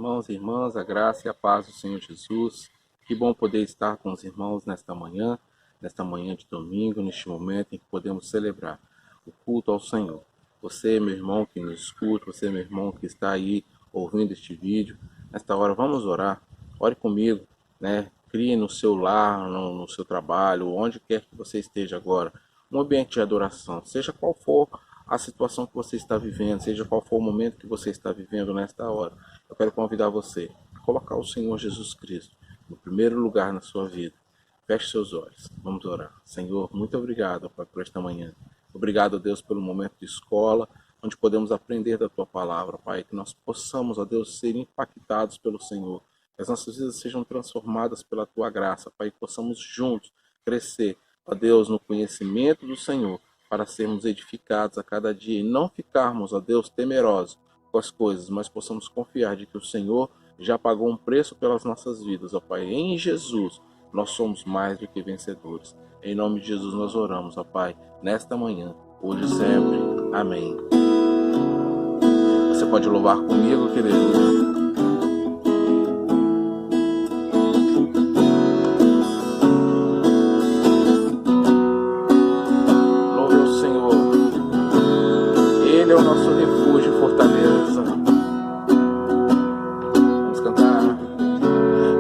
irmãos e irmãs, a graça e a paz do Senhor Jesus. Que bom poder estar com os irmãos nesta manhã de domingo, neste momento em que podemos celebrar o culto ao Senhor. Você, meu irmão que nos escuta, você, meu irmão que está aí ouvindo este vídeo, nesta hora vamos orar. Ore comigo, né? Crie no seu lar, no seu trabalho, onde quer que você esteja agora, um ambiente de adoração, seja qual for a situação que você está vivendo, seja qual for o momento que você está vivendo nesta hora. Eu quero convidar você a colocar o Senhor Jesus Cristo no primeiro lugar na sua vida. Feche seus olhos, vamos orar. Senhor, muito obrigado, Pai, por esta manhã. Obrigado, Deus, pelo momento de escola, onde podemos aprender da Tua Palavra, Pai, que nós possamos, ó Deus, ser impactados pelo Senhor, que as nossas vidas sejam transformadas pela Tua graça, Pai, que possamos juntos crescer, ó Deus, no conhecimento do Senhor, para sermos edificados a cada dia e não ficarmos, ó Deus, temerosos com as coisas, mas possamos confiar de que o Senhor já pagou um preço pelas nossas vidas, ó Pai. Em Jesus nós somos mais do que vencedores. Em nome de Jesus nós oramos, ó Pai, nesta manhã, hoje e sempre. Amém. Você pode louvar comigo, querido. Ele é o nosso refúgio e fortaleza. Vamos cantar.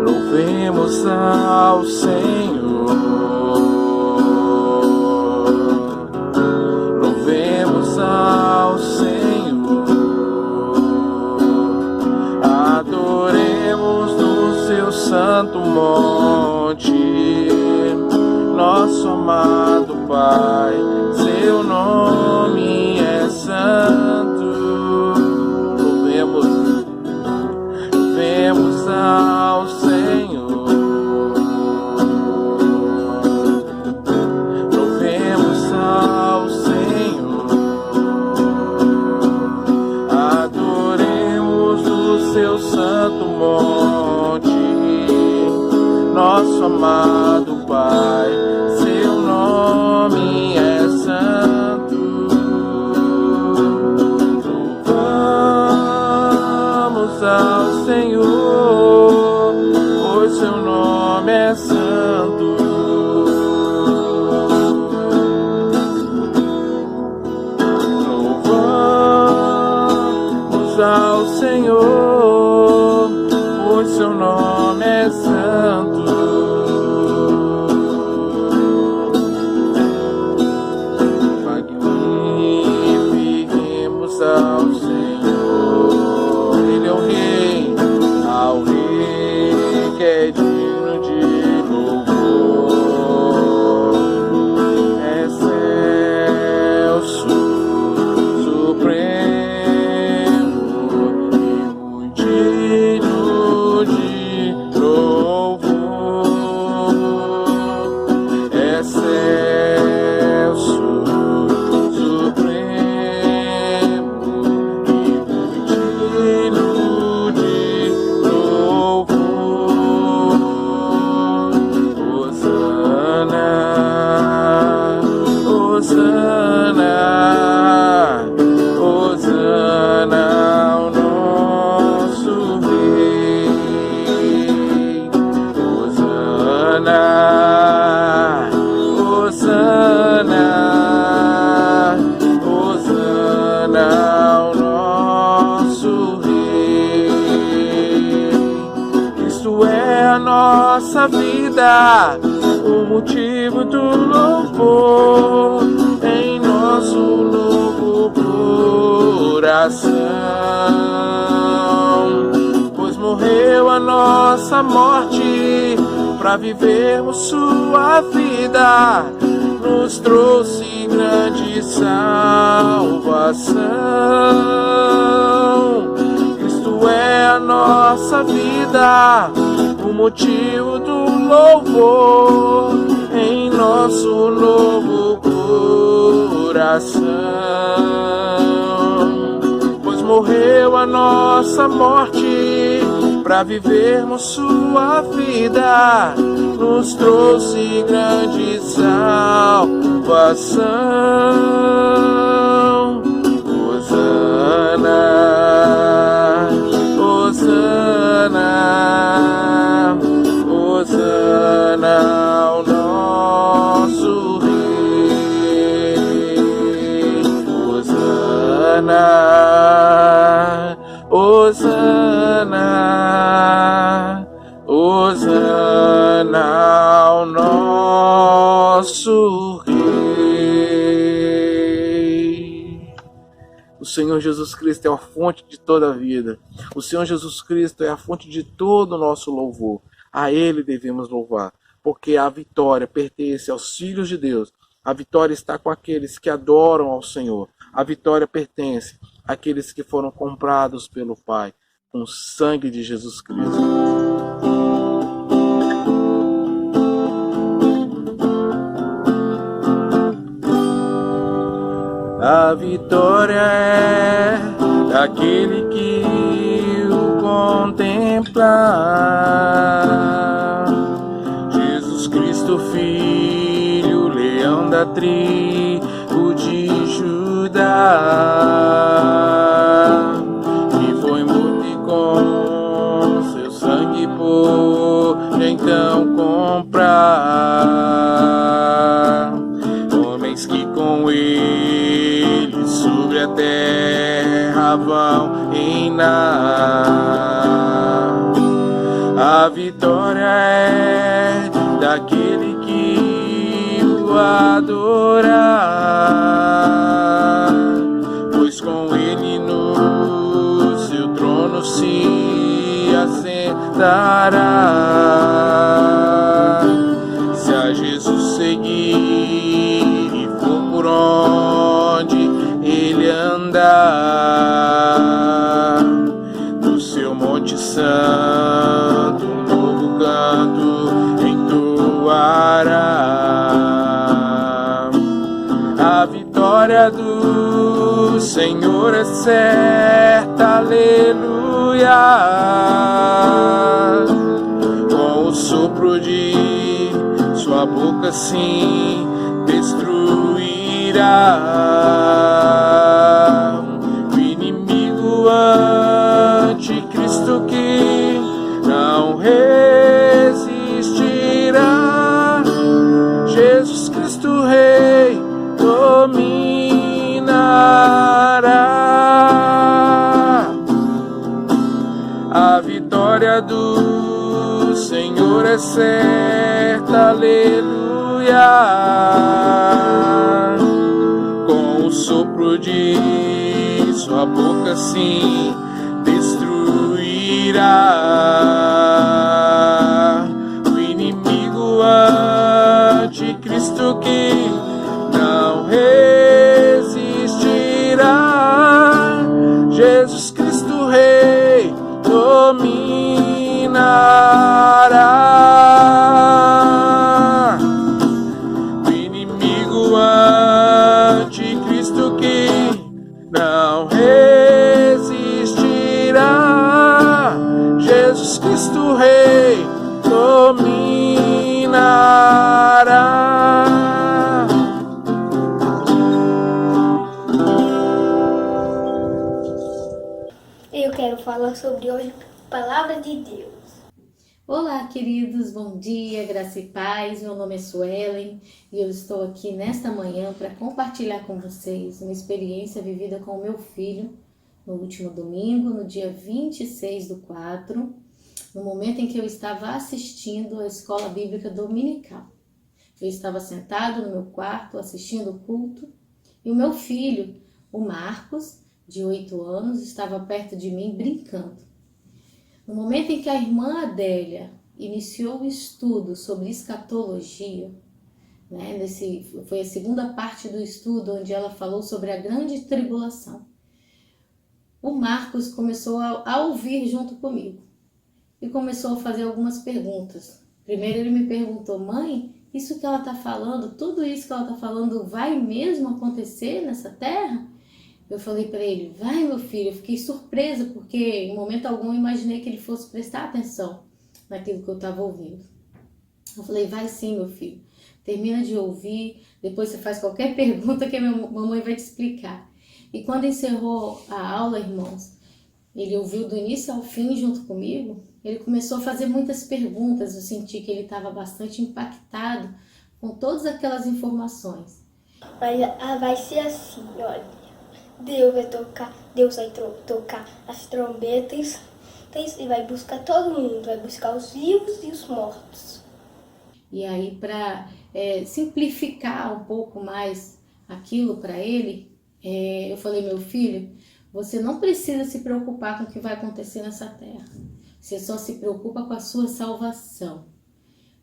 Louvemos ao Senhor. Louvemos ao Senhor. Adoremos no seu santo monte, nosso amado Pai. Seu nome é santo. Louvemos ao Senhor. Louvemos ao Senhor. Adoremos o seu santo monte, nosso amado Pai. Seu nome é santo. Louvamos ao Senhor, pois seu nome é santo. Louvamos ao Senhor, pois seu nome é santo. Magnifiquemos ao Senhor, Ele é o Rei, ao Rei que é digno de louvor. Excelso, supremo e muito digno de louvor. Excelso, supremo e muito digno de louvor. Hosana, Hosana, Hosana ao nosso Rei. Hosana, Hosana, Hosana ao nosso Rei. Cristo é a nossa vida, o motivo do louvor em nosso novo coração. Pois morreu a nossa morte para vivermos sua vida, nos trouxe grande salvação. Cristo é a nossa vida, o motivo do louvor em nosso novo coração. Pois morreu a nossa morte para vivermos sua vida, nos trouxe grande salvação. Hosana, Hosana. nosso Rei. O Senhor Jesus Cristo é a fonte de toda a vida. O Senhor Jesus Cristo é a fonte de todo o nosso louvor. A Ele devemos louvar, porque a vitória pertence aos filhos de Deus. A vitória está com aqueles que adoram ao Senhor. A vitória pertence àqueles que foram comprados pelo Pai com o sangue de Jesus Cristo. A vitória é daquele que o contempla. Jesus Cristo, Filho, Leão da tribo de Judá, que foi morto e com seu sangue por então comprar. Homens que com ele sobre a terra vão reinar. A vitória é daquele que o adorar, pois com ele no seu trono se assentará. Se a Jesus seguir e for por onde ele andar, no seu Monte Santo um novo canto entoará. A vitória do Senhor é certa, aleluia. Com o sopro de sua boca sim destruirá o inimigo anticristo que não resistirá. Jesus Cristo Rei dominará. A vitória do Senhor é certa, aleluia. Com o sopro de sua boca sim destruirá o inimigo anticristo que não resistirá. Jesus Cristo Rei dominará o inimigo anticristo que não resistirá. Jesus Cristo Rei dominará. Eu quero falar sobre hoje a palavra de Deus. Olá, queridos, bom dia, graça e paz. Meu nome é Suelen e eu estou aqui nesta manhã para compartilhar com vocês uma experiência vivida com o meu filho no último domingo, no dia 26/4, no momento em que eu estava assistindo a escola bíblica dominical. Eu estava sentado no meu quarto assistindo o culto e o meu filho, o Marcos, de 8 anos, estava perto de mim brincando. No momento em que a irmã Adélia iniciou o estudo sobre escatologia, foi a segunda parte do estudo onde ela falou sobre a grande tribulação, o Marcos começou a ouvir junto comigo e começou a fazer algumas perguntas. Primeiro ele me perguntou: mãe, isso que ela está falando, tudo isso que ela está falando vai mesmo acontecer nessa terra? Eu falei para ele: vai, meu filho. Eu fiquei surpresa porque em momento algum eu imaginei que ele fosse prestar atenção naquilo que eu estava ouvindo. Eu falei: vai sim, meu filho, termina de ouvir, depois você faz qualquer pergunta que a minha mamãe vai te explicar. E quando encerrou a aula, irmãos, ele ouviu do início ao fim junto comigo. Ele começou a fazer muitas perguntas. Eu senti que ele estava bastante impactado com todas aquelas informações. Vai ser assim, olha. Deus vai tocar as trombetas e vai buscar todo mundo, vai buscar os vivos e os mortos. E aí, para simplificar um pouco mais aquilo para ele, eu falei, meu filho, você não precisa se preocupar com o que vai acontecer nessa terra. Você só se preocupa com a sua salvação.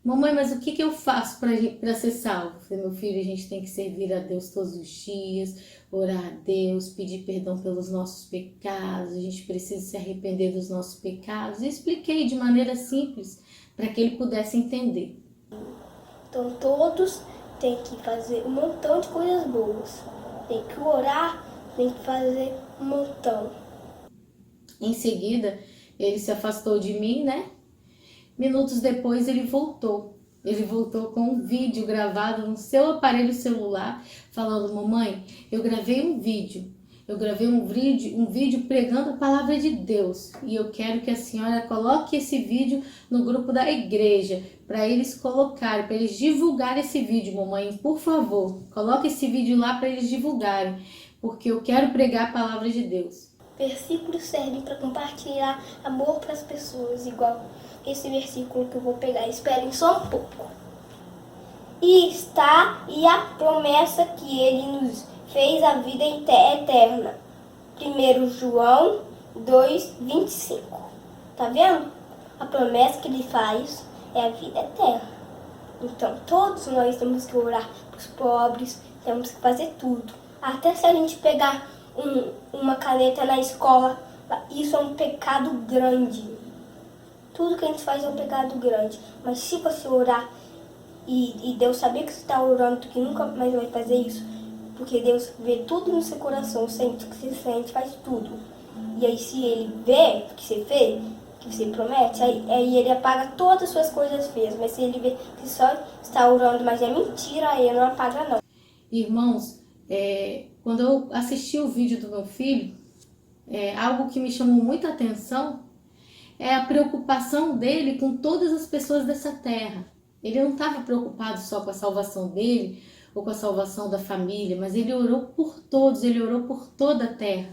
Mamãe, mas o que eu faço para ser salvo? Eu falei, meu filho, a gente tem que servir a Deus todos os dias, orar a Deus, pedir perdão pelos nossos pecados, a gente precisa se arrepender dos nossos pecados. E expliquei de maneira simples para que ele pudesse entender. Então todos têm que fazer um montão de coisas boas. Tem que orar, tem que fazer um montão. Em seguida, ele se afastou de mim, né? Minutos depois ele voltou. Ele voltou com um vídeo gravado no seu aparelho celular, falando, mamãe, eu gravei um vídeo. Eu gravei um vídeo pregando a palavra de Deus. E eu quero que a senhora coloque esse vídeo no grupo da igreja, para eles colocarem, para eles divulgarem esse vídeo, mamãe. Por favor, coloque esse vídeo lá para eles divulgarem, porque eu quero pregar a palavra de Deus. Versículos servem para compartilhar amor para as pessoas, igual esse versículo que eu vou pegar. Esperem só um pouco. E a promessa que ele nos fez a vida eterna. 1 João 2:25. Tá vendo? A promessa que ele faz é a vida eterna. Então todos nós temos que orar para os pobres, temos que fazer tudo. Até se a gente pegar uma caneta na escola, isso é um pecado grande. Tudo que a gente faz é um pecado grande. Mas se você orar e Deus saber que você está orando, que nunca mais vai fazer isso, porque Deus vê tudo no seu coração, sente o que você sente, faz tudo. E aí se ele vê o que você fez, que você promete, aí ele apaga todas as suas coisas feias. Mas se ele vê que só está orando, mas é mentira, aí ele não apaga não. Irmãos, quando eu assisti o vídeo do meu filho, algo que me chamou muita atenção é a preocupação dele com todas as pessoas dessa terra. Ele não estava preocupado só com a salvação dele ou com a salvação da família, mas ele orou por todos, ele orou por toda a terra.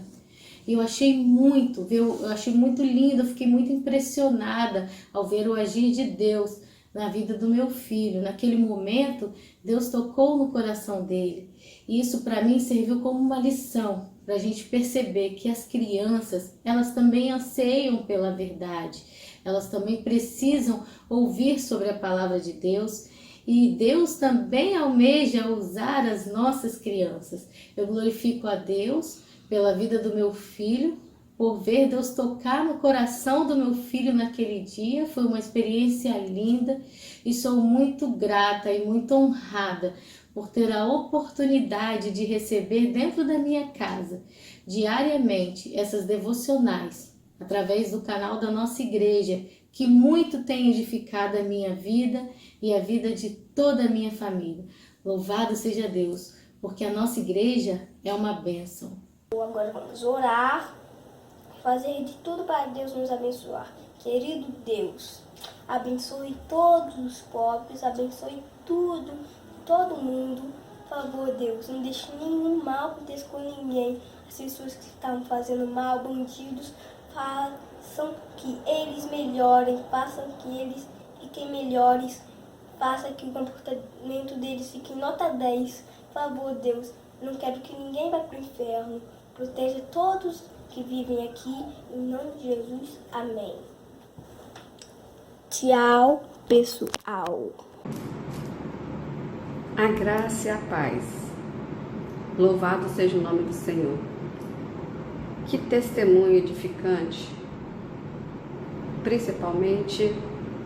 E eu achei muito lindo, eu fiquei muito impressionada ao ver o agir de Deus na vida do meu filho. Naquele momento, Deus tocou no coração dele. E isso para mim serviu como uma lição, para a gente perceber que as crianças, elas também anseiam pela verdade. Elas também precisam ouvir sobre a palavra de Deus. E Deus também almeja usar as nossas crianças. Eu glorifico a Deus pela vida do meu filho, por ver Deus tocar no coração do meu filho naquele dia. Foi uma experiência linda e sou muito grata e muito honrada por ter a oportunidade de receber dentro da minha casa, diariamente, essas devocionais, através do canal da nossa igreja, que muito tem edificado a minha vida e a vida de toda a minha família. Louvado seja Deus, porque a nossa igreja é uma bênção. Agora vamos orar, fazer de tudo para Deus nos abençoar. Querido Deus, abençoe todos os pobres, abençoe tudo, todo mundo. Por favor, Deus, não deixe nenhum mal acontecer com ninguém. As pessoas que estavam fazendo mal, bandidos, façam que eles melhorem, façam que eles fiquem melhores, faça que o comportamento deles fique nota 10. Por favor, Deus, não quero que ninguém vá para o inferno. Proteja todos que vivem aqui, em nome de Jesus. Amém. Tchau, pessoal. A graça e a paz. Louvado seja o nome do Senhor. Que testemunho edificante, principalmente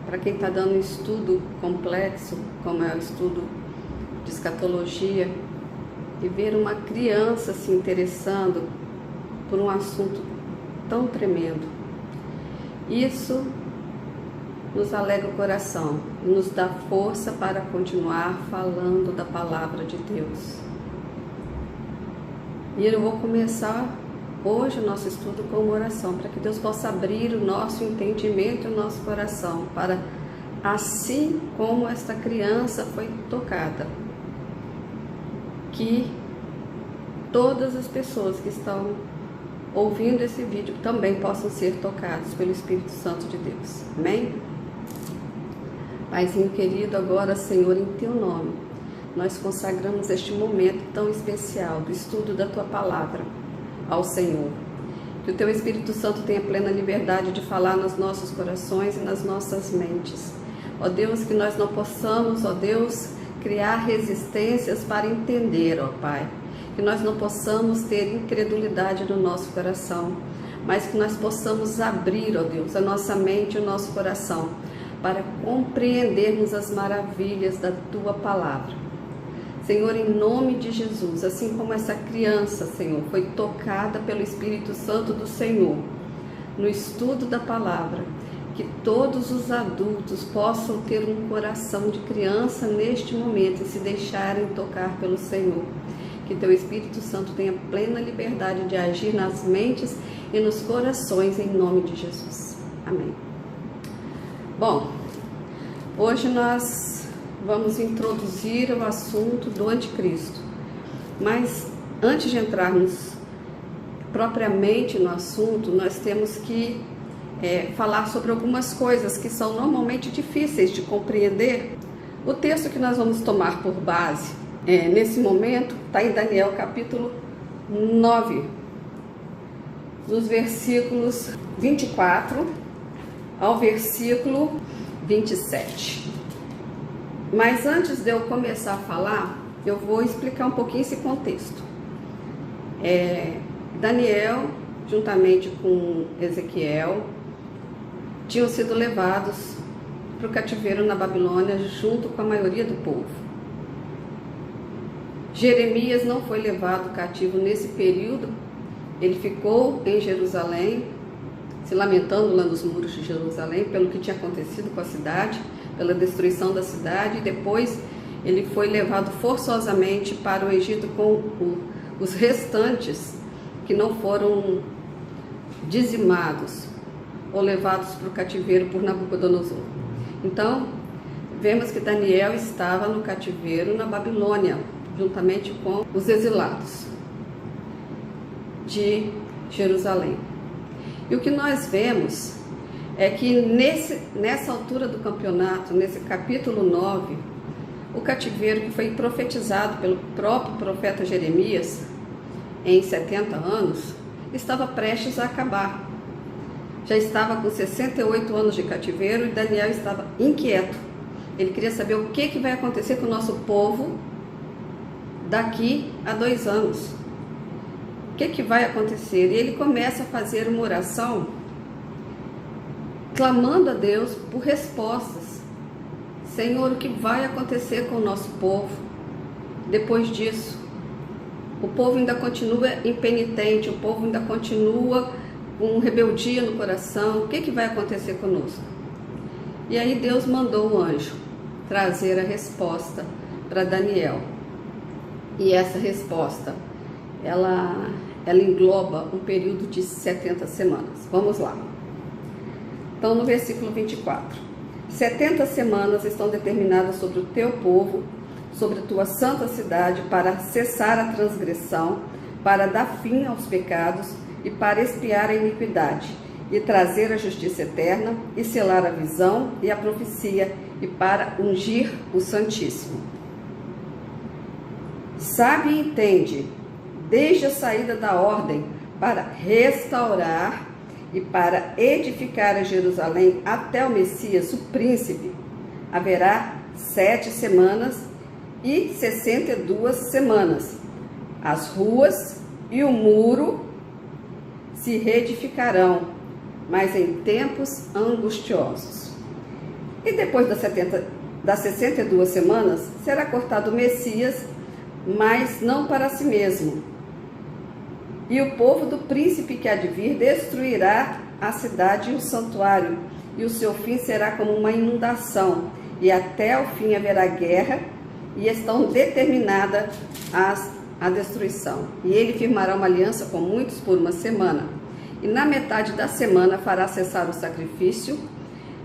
para quem está dando um estudo complexo, como é o estudo de escatologia, e ver uma criança se interessando por um assunto tão tremendo. Isso nos alegra o coração, nos dá força para continuar falando da palavra de Deus. E eu vou começar hoje o nosso estudo com uma oração, para que Deus possa abrir o nosso entendimento e o nosso coração, para assim como esta criança foi tocada, que todas as pessoas que estão ouvindo esse vídeo também possam ser tocados pelo Espírito Santo de Deus. Amém? Paizinho querido, agora, Senhor, em Teu nome, nós consagramos este momento tão especial do estudo da Tua Palavra ao Senhor. Que o Teu Espírito Santo tenha plena liberdade de falar nos nossos corações e nas nossas mentes. Ó Deus, que nós não possamos, ó Deus, criar resistências para entender, ó Pai. Que nós não possamos ter incredulidade no nosso coração, mas que nós possamos abrir, ó Deus, a nossa mente e o nosso coração para compreendermos as maravilhas da Tua Palavra. Senhor, em nome de Jesus, assim como essa criança, Senhor, foi tocada pelo Espírito Santo do Senhor no estudo da Palavra, que todos os adultos possam ter um coração de criança neste momento e se deixarem tocar pelo Senhor. Que Teu Espírito Santo tenha plena liberdade de agir nas mentes e nos corações, em nome de Jesus. Amém. Bom, hoje nós vamos introduzir o assunto do anticristo, mas antes de entrarmos propriamente no assunto, nós temos que falar sobre algumas coisas que são normalmente difíceis de compreender. O texto que nós vamos tomar por base nesse momento está em Daniel capítulo 9, dos versículos 24 ao versículo 27. Mas antes de eu começar a falar, eu vou explicar um pouquinho esse contexto. Daniel, juntamente com Ezequiel, tinham sido levados para o cativeiro na Babilônia junto com a maioria do povo. Jeremias não foi levado cativo nesse período, ele ficou em Jerusalém, se lamentando lá nos muros de Jerusalém pelo que tinha acontecido com a cidade, pela destruição da cidade, e depois ele foi levado forçosamente para o Egito com os restantes que não foram dizimados ou levados para o cativeiro por Nabucodonosor. Então, vemos que Daniel estava no cativeiro na Babilônia, juntamente com os exilados de Jerusalém. E o que nós vemos é que nessa altura do campeonato, nesse capítulo 9, o cativeiro que foi profetizado pelo próprio profeta Jeremias em 70 anos, estava prestes a acabar. Já estava com 68 anos de cativeiro e Daniel estava inquieto. Ele queria saber o que vai acontecer com o nosso povo daqui a 2 anos. O que vai acontecer? E ele começa a fazer uma oração, clamando a Deus por respostas. Senhor, o que vai acontecer com o nosso povo depois disso? O povo ainda continua impenitente, o povo ainda continua com rebeldia no coração. O que vai acontecer conosco? E aí Deus mandou um anjo trazer a resposta para Daniel. E essa resposta, ela engloba um período de 70 semanas. Vamos lá. Então, no versículo 24. 70 semanas estão determinadas sobre o teu povo, sobre a tua santa cidade, para cessar a transgressão, para dar fim aos pecados e para expiar a iniquidade, e trazer a justiça eterna, e selar a visão e a profecia, e para ungir o Santíssimo. Sabe e entende, desde a saída da ordem para restaurar e para edificar a Jerusalém até o Messias, o príncipe, haverá 7 semanas e 62 semanas. As ruas e o muro se reedificarão, mas em tempos angustiosos. E depois das 62 semanas, será cortado o Messias, mas não para si mesmo. E o povo do príncipe que há de vir destruirá a cidade e o santuário, e o seu fim será como uma inundação, e até o fim haverá guerra, e estão determinada a destruição. E ele firmará uma aliança com muitos por uma semana, e na metade da semana fará cessar o sacrifício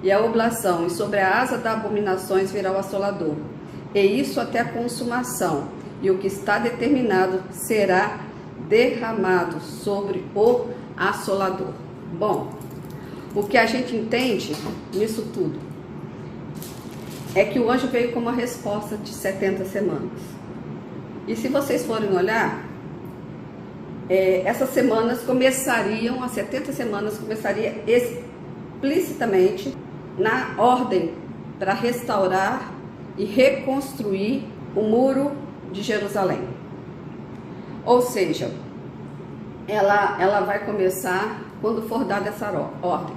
e a oblação, e sobre a asa das abominações virá o assolador, e isso até a consumação, e o que está determinado será derramado sobre o assolador. Bom, o que a gente entende nisso tudo é que o anjo veio com uma resposta de 70 semanas. E se vocês forem olhar, essas semanas começariam, as 70 semanas começaria explicitamente na ordem para restaurar e reconstruir o muro de Jerusalém. Ou seja, ela vai começar quando for dada essa ordem.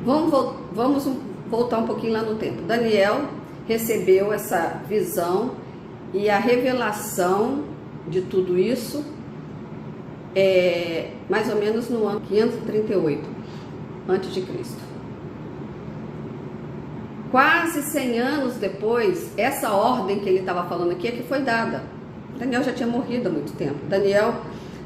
Vamos voltar um pouquinho lá no tempo. Daniel recebeu essa visão e a revelação de tudo isso mais ou menos no ano 538 a.C. Quase 100 anos depois, essa ordem que ele estava falando aqui é que foi dada. Daniel já tinha morrido há muito tempo. Daniel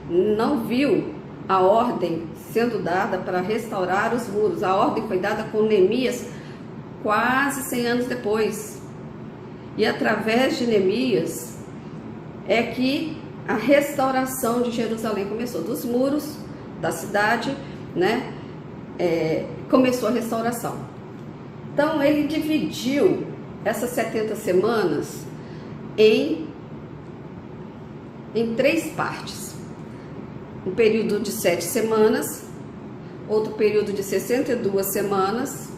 não viu a ordem sendo dada para restaurar os muros. A ordem foi dada com Neemias quase 100 anos depois. E através de Neemias é que a restauração de Jerusalém começou. Dos muros da cidade, né? Começou a restauração. Então ele dividiu essas 70 semanas em 3 partes. Um período de 7 semanas, outro período de 62 semanas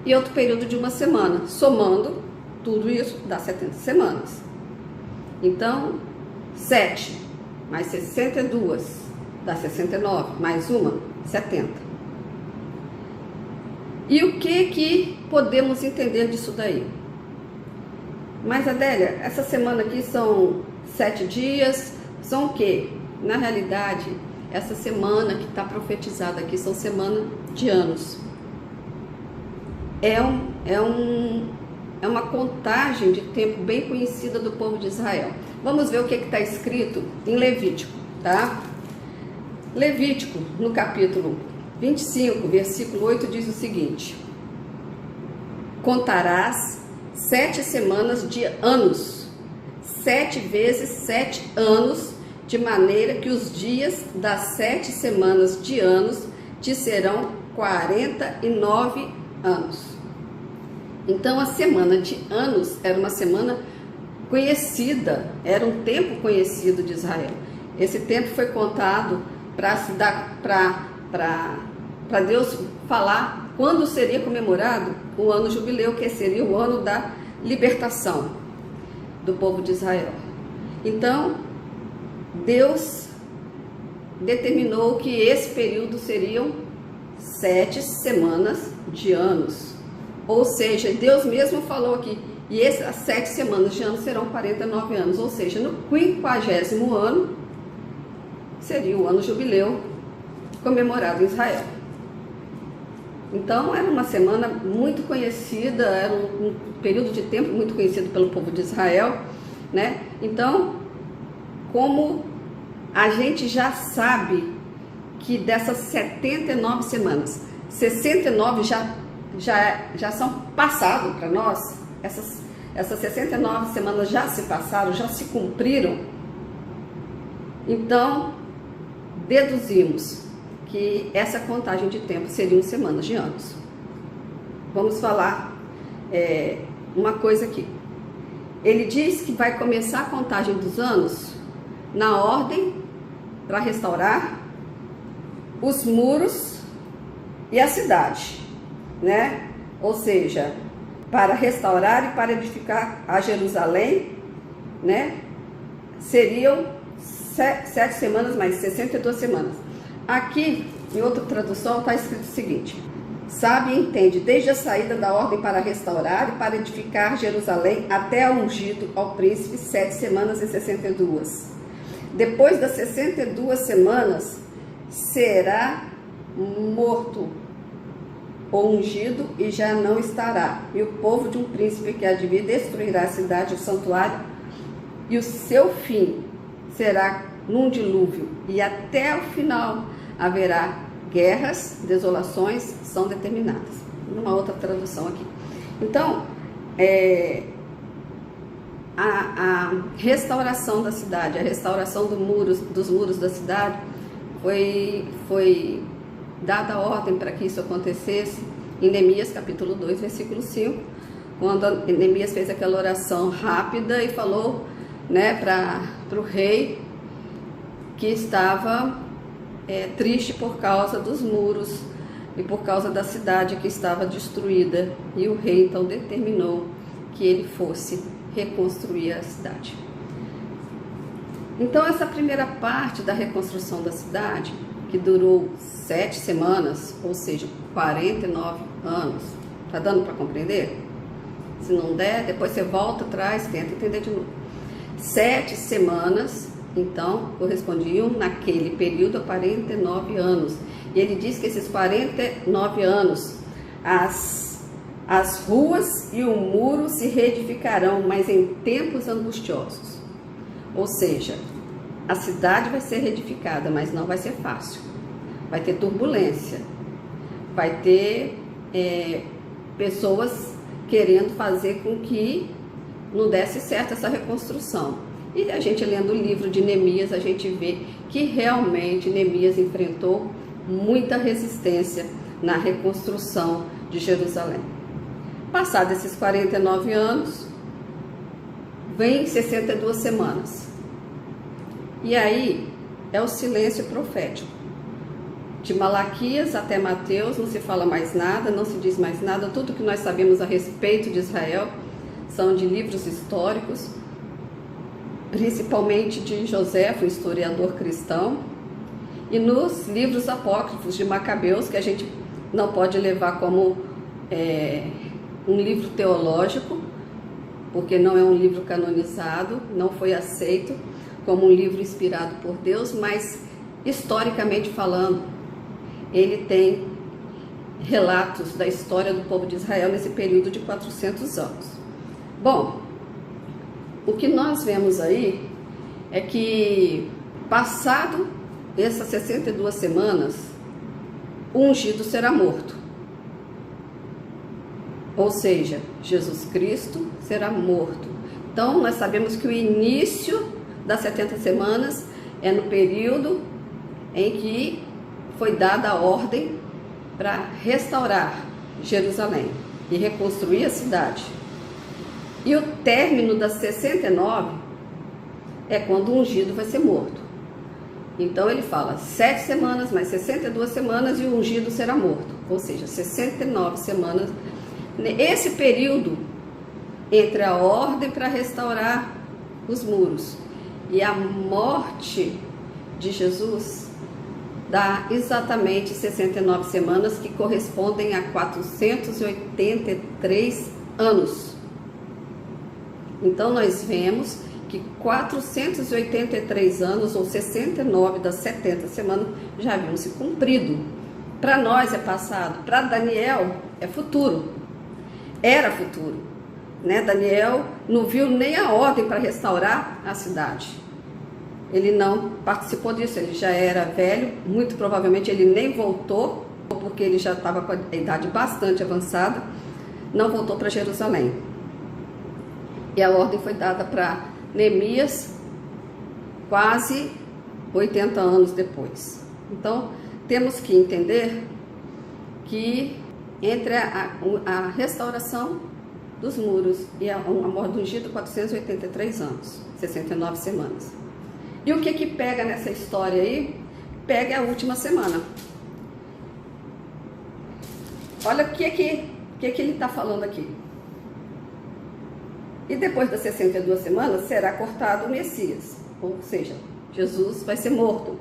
e outro período de 1 semana. Somando tudo isso dá 70 semanas. Então 7 mais 62 dá 69, mais 1, 70. E o que podemos entender disso daí? Mas Adélia, essa semana aqui são 7 dias, são o quê? Na realidade, essa semana que está profetizada aqui são semana de anos. É uma contagem de tempo bem conhecida do povo de Israel. Vamos ver o que está escrito em Levítico, tá? Levítico, no capítulo 25, versículo 8, diz o seguinte: contarás 7 semanas de anos, 7 vezes 7 anos, de maneira que os dias das 7 semanas de anos te serão 49 anos. Então a semana de anos era uma semana conhecida, era um tempo conhecido de Israel. Esse tempo foi contado para Deus falar quando seria comemorado o ano jubileu, que seria o ano da libertação do povo de Israel. Então Deus determinou que esse período seriam 7 semanas de anos. Ou seja, Deus mesmo falou aqui, e essas 7 semanas de anos serão 49 anos. Ou seja, no 50º ano seria o ano jubileu comemorado em Israel. Então era uma semana muito conhecida, era um período de tempo muito conhecido pelo povo de Israel, né? Então, como a gente já sabe que dessas 79 semanas, 69 já são passado para nós, essas 69 semanas já se passaram, já se cumpriram. Então, deduzimos que essa contagem de tempo seriam semanas de anos. Vamos falar uma coisa aqui. Ele diz que vai começar a contagem dos anos na ordem para restaurar os muros e a cidade, né? Ou seja, para restaurar e para edificar a Jerusalém, né? Seriam 7 semanas mais 62 semanas. Aqui, em outra tradução, está escrito o seguinte: sabe e entende, desde a saída da ordem para restaurar e para edificar Jerusalém até ao ungido ao príncipe, 7 semanas e 62. Depois das 62 semanas, será morto o ungido e já não estará. E o povo de um príncipe que há de vir destruirá a cidade, o santuário, e o seu fim será num dilúvio, e até o final haverá guerras, desolações são determinadas. Numa outra tradução aqui. Então, a restauração da cidade, a restauração dos muros da cidade, foi dada a ordem para que isso acontecesse em Neemias capítulo 2, versículo 5, quando Neemias fez aquela oração rápida e falou, né, para o rei que estava triste por causa dos muros e por causa da cidade que estava destruída. E o rei então determinou que ele fosse reconstruir a cidade. Então essa primeira parte da reconstrução da cidade, que durou 7 semanas, ou seja, 49 anos, tá dando para compreender? Se não der, depois você volta atrás, tenta entender de novo. 7 semanas, então, correspondiam naquele período a 49 anos. E ele diz que esses 49 anos, as ruas e o muro se reedificarão, mas em tempos angustiosos. Ou seja, a cidade vai ser reedificada, mas não vai ser fácil. Vai ter turbulência, vai ter pessoas querendo fazer com que não desse certo essa reconstrução. E a gente lendo o livro de Neemias, a gente vê que realmente Neemias enfrentou muita resistência na reconstrução de Jerusalém. Passados esses 49 anos, vem 62 semanas. E aí é o silêncio profético. De Malaquias até Mateus não se fala mais nada, não se diz mais nada. Tudo que nós sabemos a respeito de Israel são de livros históricos, principalmente de José, um historiador cristão, e nos livros apócrifos de Macabeus, que a gente não pode levar como um livro teológico, porque não é um livro canonizado, não foi aceito como um livro inspirado por Deus, mas historicamente falando, ele tem relatos da história do povo de Israel nesse período de 400 anos. Bom, o que nós vemos aí é que, passado essas 62 semanas, o ungido será morto. Ou seja, Jesus Cristo será morto. Então, nós sabemos que o início das 70 semanas é no período em que foi dada a ordem para restaurar Jerusalém e reconstruir a cidade. E o término das 69 é quando o ungido vai ser morto. Então ele fala 7 semanas, mais 62 semanas e o ungido será morto. Ou seja, 69 semanas. Esse período entre a ordem para restaurar os muros e a morte de Jesus dá exatamente 69 semanas, que correspondem a 483 anos. Então nós vemos que 483 anos, ou 69 das 70 semanas, já haviam se cumprido. Para nós é passado, para Daniel é futuro, era futuro, né? Daniel não viu nem a ordem para restaurar a cidade. Ele não participou disso, ele já era velho, muito provavelmente ele nem voltou, porque ele já estava com a idade bastante avançada, não voltou para Jerusalém. E a ordem foi dada para Neemias quase 80 anos depois. Então, temos que entender que entre a restauração dos muros e a morte do ungido, 483 anos, 69 semanas. E o que pega nessa história aí? Pega a última semana. Olha o que ele está falando aqui. E depois das 62 semanas será cortado o Messias, ou seja, Jesus vai ser morto.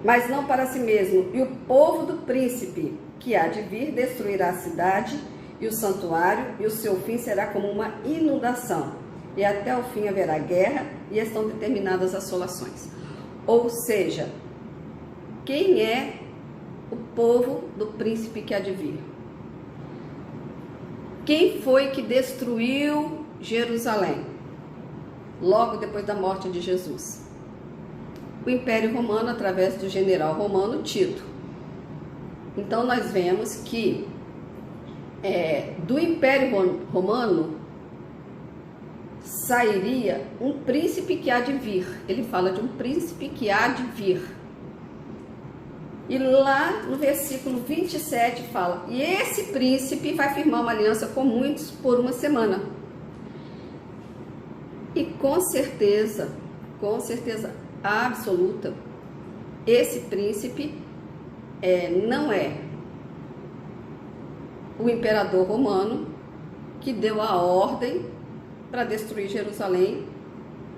Mas não para si mesmo, e o povo do príncipe que há de vir destruirá a cidade e o santuário, e o seu fim será como uma inundação, e até o fim haverá guerra, e estão determinadas assolações. Ou seja, quem é o povo do príncipe que há de vir? Quem foi que destruiu Jerusalém logo depois da morte de Jesus? O Império Romano, através do general romano Tito. Então nós vemos que do Império Romano sairia um príncipe que há de vir. Ele fala de um príncipe que há de vir. E lá no versículo 27 fala: e esse príncipe vai firmar uma aliança com muitos por uma semana. E com certeza absoluta, esse príncipe não é o imperador romano que deu a ordem para destruir Jerusalém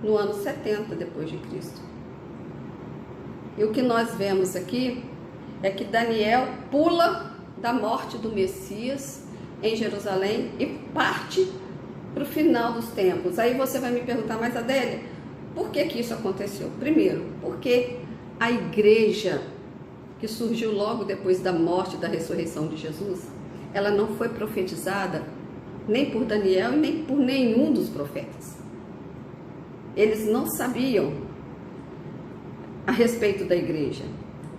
no ano 70 depois de Cristo. E o que nós vemos aqui é que Daniel pula da morte do Messias em Jerusalém e parte para o final dos tempos. Aí você vai me perguntar: mas Adélia, por que isso aconteceu? Primeiro, porque a igreja que surgiu logo depois da morte e da ressurreição de Jesus, ela não foi profetizada nem por Daniel e nem por nenhum dos profetas. Eles não sabiam a respeito da igreja.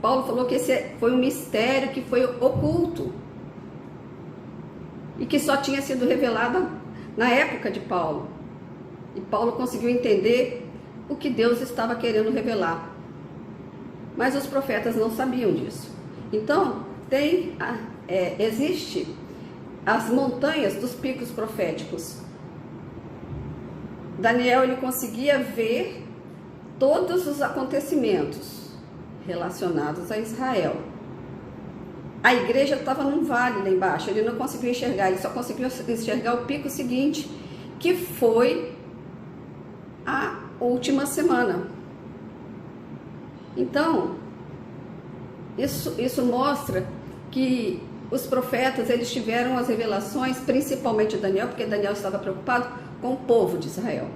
Paulo falou que esse foi um mistério que foi oculto e que só tinha sido revelado na época de Paulo. E Paulo conseguiu entender o que Deus estava querendo revelar. Mas os profetas não sabiam disso. Então, existe as montanhas dos picos proféticos. Daniel, ele conseguia ver todos os acontecimentos relacionados a Israel. A igreja estava num vale lá embaixo, ele não conseguiu enxergar, ele só conseguiu enxergar o pico seguinte, que foi a última semana. Então, isso mostra que os profetas, eles tiveram as revelações, principalmente Daniel, porque Daniel estava preocupado com o povo de Israel.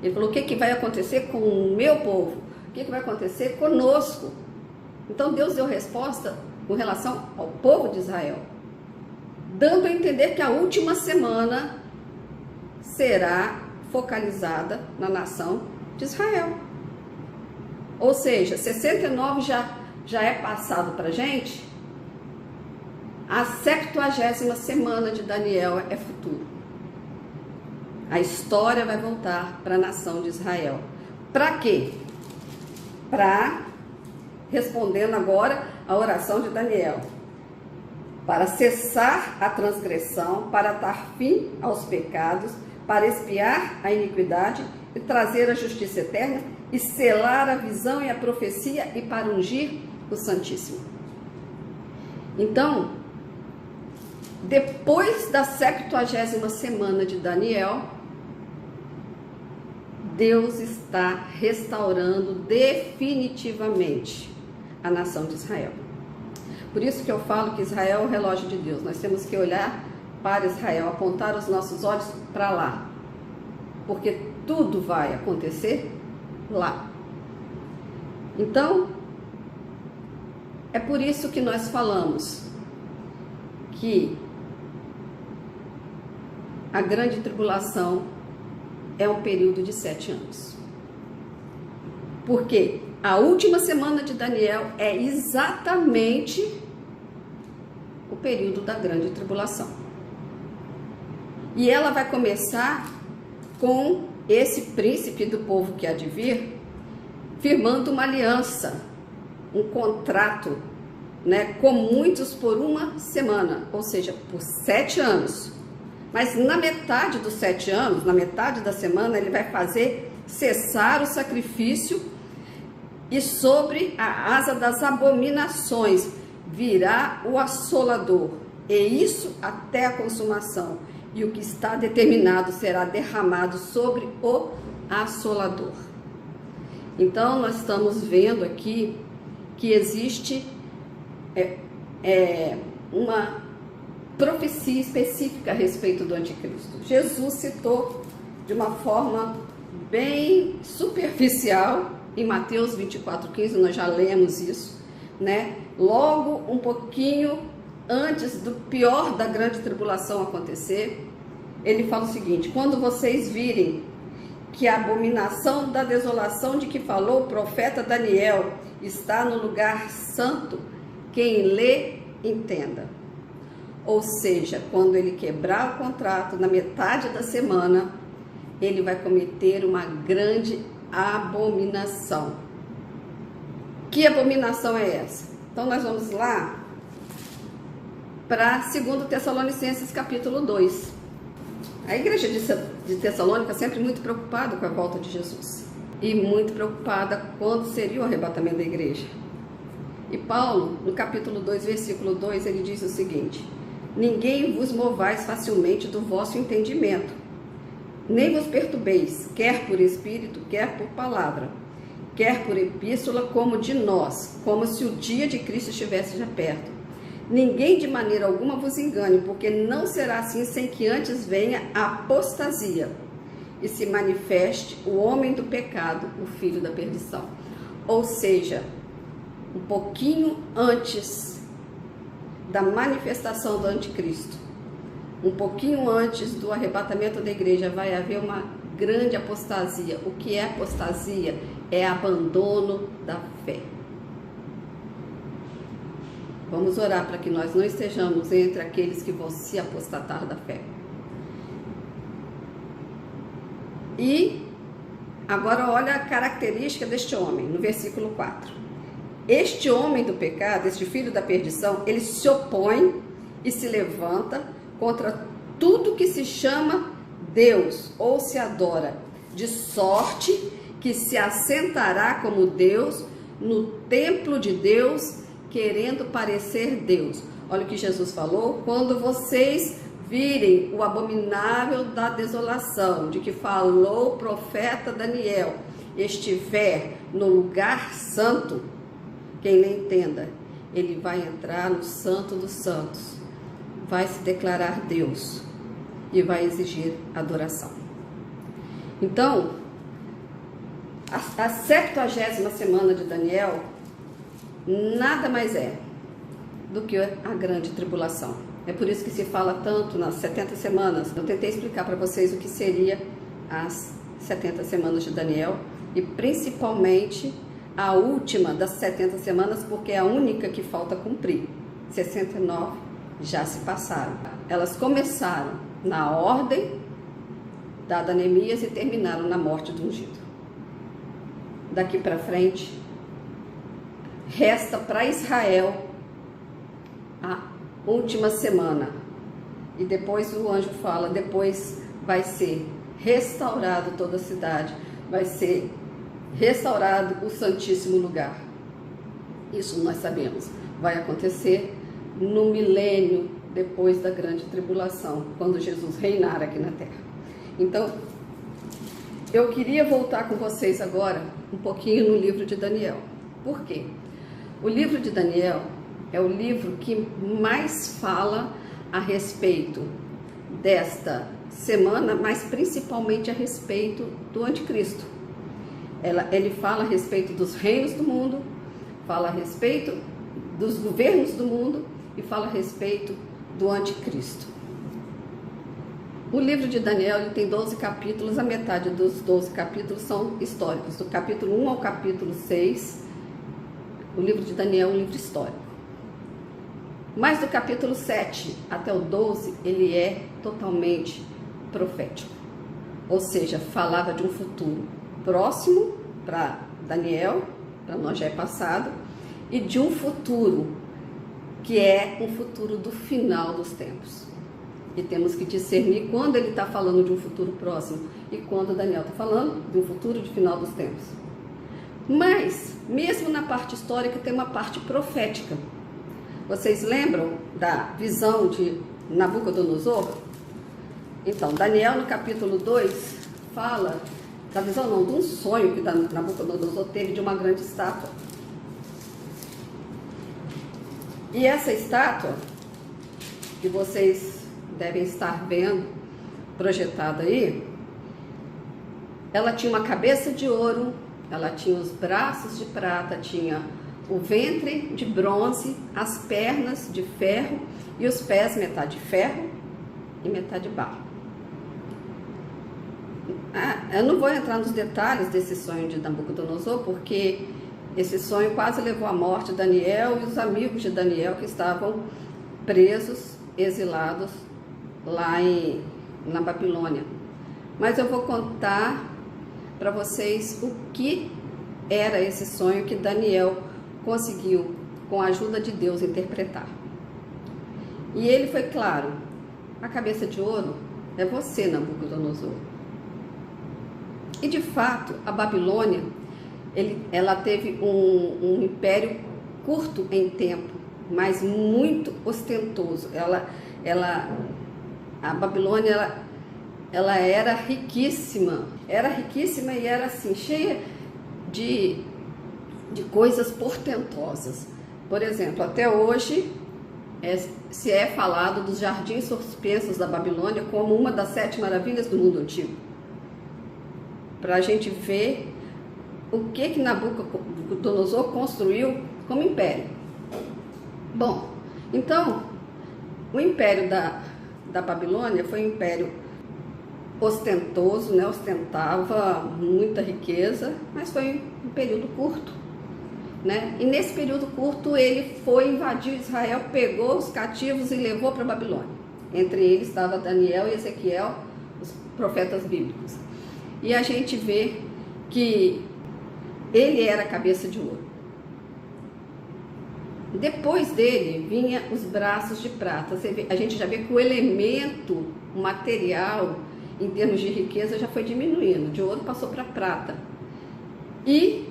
Ele falou: o que vai acontecer com o meu povo? O que vai acontecer conosco? Então Deus deu resposta com relação ao povo de Israel, dando a entender que a última semana será focalizada na nação de Israel. Ou seja, 69 já é passado para a gente. A 70ª semana de Daniel é futuro. A história vai voltar para a nação de Israel. Para quê? Respondendo agora a oração de Daniel, para cessar a transgressão, para dar fim aos pecados, para expiar a iniquidade e trazer a justiça eterna, e selar a visão e a profecia, e para ungir o Santíssimo. Então, depois da 70ª semana de Daniel, Deus está restaurando definitivamente a nação de Israel. Por isso que eu falo que Israel é o relógio de Deus. Nós temos que olhar para Israel, apontar os nossos olhos para lá, porque tudo vai acontecer lá. Então, é por isso que nós falamos que a grande tribulação é um período de 7 anos. Porque a última semana de Daniel é exatamente o período da grande tribulação. E ela vai começar com esse príncipe do povo que há de vir, firmando uma aliança, um contrato, com muitos por uma semana, ou seja, por 7 anos. Mas na metade dos 7 anos, na metade da semana, ele vai fazer cessar o sacrifício, e sobre a asa das abominações virá o assolador, e isso até a consumação. E o que está determinado será derramado sobre o assolador. Então, nós estamos vendo aqui que existe uma profecia específica a respeito do anticristo. Jesus citou de uma forma bem superficial em Mateus 24:15, nós já lemos isso, Logo um pouquinho antes do pior da grande tribulação acontecer, ele fala o seguinte: quando vocês virem que a abominação da desolação de que falou o profeta Daniel está no lugar santo, quem lê, entenda. Ou seja, quando ele quebrar o contrato na metade da semana, ele vai cometer uma grande abominação. Que abominação é essa? Então nós vamos lá para 2 Tessalonicenses capítulo 2. A igreja de Tessalônica sempre muito preocupada com a volta de Jesus e muito preocupada quando seria o arrebatamento da igreja. E Paulo, no capítulo 2, versículo 2, ele diz o seguinte: ninguém vos movais facilmente do vosso entendimento, nem vos perturbeis, quer por espírito, quer por palavra, quer por epístola, como de nós, como se o dia de Cristo estivesse já perto. Ninguém de maneira alguma vos engane, porque não será assim sem que antes venha a apostasia e se manifeste o homem do pecado, o filho da perdição. Ou seja, um pouquinho antes da manifestação do anticristo, um pouquinho antes do arrebatamento da igreja, vai haver uma grande apostasia. O que é apostasia? É abandono da fé. Vamos orar para que nós não estejamos entre aqueles que vão se apostatar da fé. E agora olha a característica deste homem, no versículo 4. Este homem do pecado, este filho da perdição, ele se opõe e se levanta contra tudo que se chama Deus ou se adora, de sorte que se assentará como Deus no templo de Deus, querendo parecer Deus. Olha o que Jesus falou: quando vocês virem o abominável da desolação, de que falou o profeta Daniel, estiver no lugar santo, quem lhe entenda, ele vai entrar no santo dos santos, vai se declarar Deus e vai exigir adoração. Então, a 70ª semana de Daniel nada mais é do que a grande tribulação. É por isso que se fala tanto nas 70 semanas. Eu tentei explicar para vocês o que seria as 70 semanas de Daniel e principalmente a última das 70 semanas, porque é a única que falta cumprir. 69 já se passaram. Elas começaram na ordem dada a Neemias e terminaram na morte do ungido. Daqui para frente, resta para Israel a última semana. E depois o anjo fala, depois vai ser restaurado toda a cidade, vai ser restaurado o santíssimo lugar. Isso nós sabemos. Vai acontecer no milênio depois da grande tribulação, quando Jesus reinar aqui na terra. Então, eu queria voltar com vocês agora um pouquinho no livro de Daniel. Por quê? O livro de Daniel é o livro que mais fala a respeito desta semana, mas principalmente a respeito do anticristo. Ele fala a respeito dos reinos do mundo, fala a respeito dos governos do mundo e fala a respeito do anticristo. O livro de Daniel ele tem 12 capítulos, a metade dos 12 capítulos são históricos. Do capítulo 1 ao capítulo 6, o livro de Daniel é um livro histórico. Mas do capítulo 7 até o 12, ele é totalmente profético. Ou seja, falava de um futuro próximo para Daniel, para nós já é passado, e de um futuro que é um futuro do final dos tempos. E temos que discernir quando ele está falando de um futuro próximo e quando Daniel está falando de um futuro de final dos tempos. Mas, mesmo na parte histórica, tem uma parte profética. Vocês lembram da visão de Nabucodonosor? Então, Daniel, no capítulo 2, fala da visão, não, de um sonho que Nabucodonosor teve de uma grande estátua. E essa estátua, que vocês devem estar vendo projetada aí, ela tinha uma cabeça de ouro, ela tinha os braços de prata, tinha o ventre de bronze, as pernas de ferro e os pés metade de ferro e metade de barro. Eu não vou entrar nos detalhes desse sonho de Nabucodonosor, porque esse sonho quase levou à morte Daniel e os amigos de Daniel que estavam presos, exilados lá na Babilônia. Mas eu vou contar para vocês o que era esse sonho que Daniel conseguiu, com a ajuda de Deus, interpretar. E ele foi claro: a cabeça de ouro é você, Nabucodonosor. E de fato, a Babilônia, ela teve um império curto em tempo, mas muito ostentoso. A Babilônia, ela era riquíssima e era assim, cheia de coisas portentosas. Por exemplo, até hoje se é falado dos jardins suspensos da Babilônia como uma das 7 maravilhas do mundo antigo. Para a gente ver o que Nabucodonosor construiu como império. Bom, então, o império da Babilônia foi um império ostentoso, né? Ostentava muita riqueza, mas foi um período curto, né? E nesse período curto ele foi invadir Israel, pegou os cativos e levou para a Babilônia. Entre eles estava Daniel e Ezequiel, os profetas bíblicos. E a gente vê que ele era a cabeça de ouro. Depois dele vinha os braços de prata. A gente já vê que o elemento, o material, em termos de riqueza, já foi diminuindo. De ouro passou para prata. E